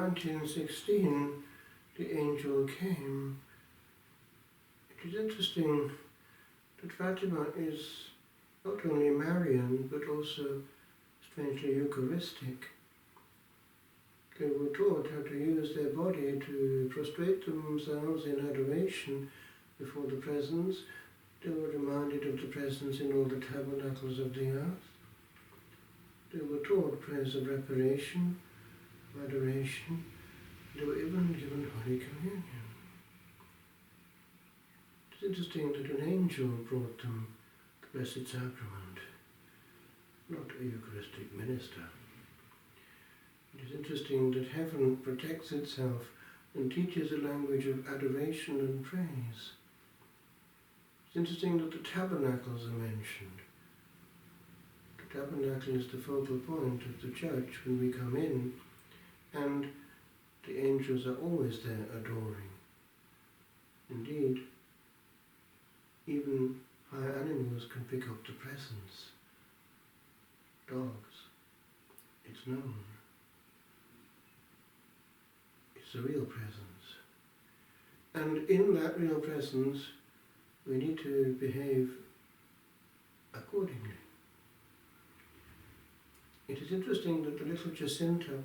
1916 the angel came. It is interesting that Fatima is not only Marian but also strangely Eucharistic. They were taught how to use their body to prostrate themselves in adoration before the presence. They were reminded of the presence in all the tabernacles of the earth. They were taught prayers of reparation, of adoration. They were even given Holy Communion. It's interesting that an angel brought them the Blessed Sacrament, not a Eucharistic minister. It is interesting that heaven protects itself and teaches a language of adoration and praise. It's interesting that the tabernacles are mentioned. The tabernacle is the focal point of the church when we come in, and the angels are always there adoring. Indeed, even higher animals can pick up the presence. Dogs, it's known. It's a real presence. And in that real presence, we need to behave accordingly. It is interesting that the little Jacinta,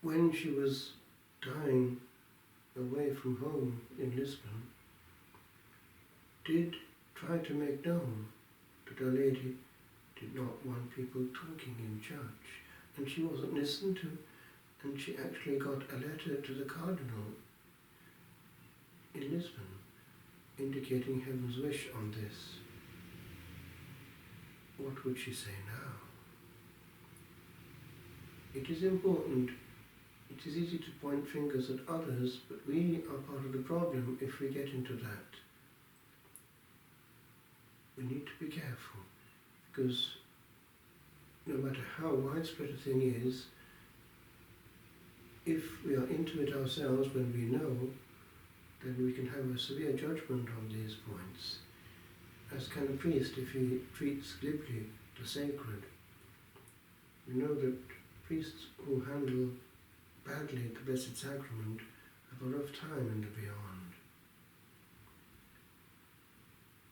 when she was dying away from home in Lisbon, did try to make known that Our Lady did not want people talking in church, and she wasn't listened to, and she actually got a letter to the Cardinal in Lisbon indicating heaven's wish on this. What would she say now? It is important. It is easy to point fingers at others, but we are part of the problem if we get into that. We need to be careful, because no matter how widespread a thing is, if we are into it ourselves when we know, then we can have a severe judgment on these points, as can a priest if he treats glibly the sacred. We know that priests who handle badly the Blessed Sacrament have a rough time in the beyond.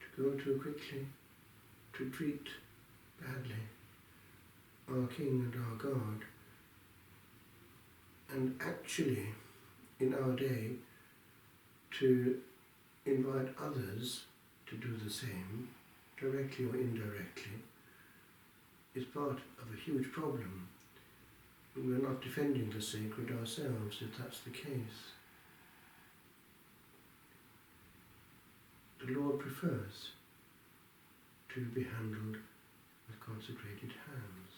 To go too quickly, to treat badly our King and our God, and actually, in our day, to invite others to do the same, directly or indirectly, is part of a huge problem. We're not defending the sacred ourselves, if that's the case. The Lord prefers to be handled with consecrated hands.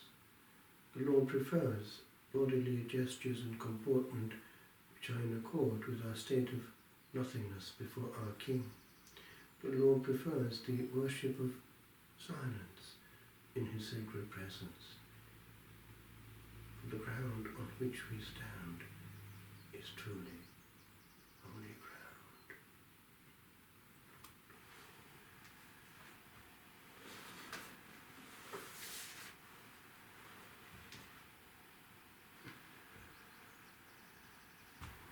The Lord prefers bodily gestures and comportment which are in accord with our state of nothingness before our King. The Lord prefers the worship of silence in His sacred presence. For the ground on which we stand is truly holy ground.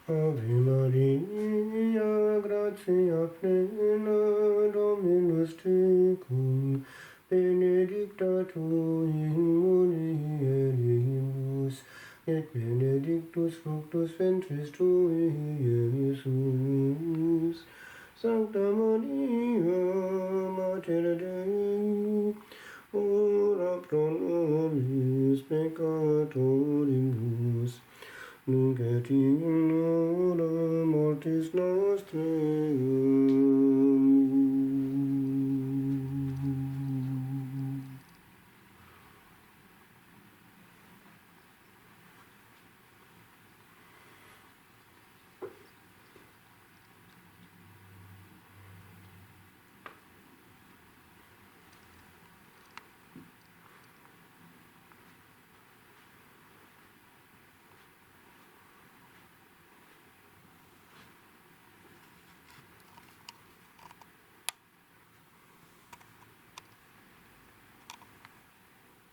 Ave Maria, gratia plena, Dominus tecum, benedicta tu in mulieribus, et benedictus fructus ventris tui, Iesus. Sancta Maria, Mater Dei, ora pro nobis peccatoribus, nunc et in hora mortis nostris.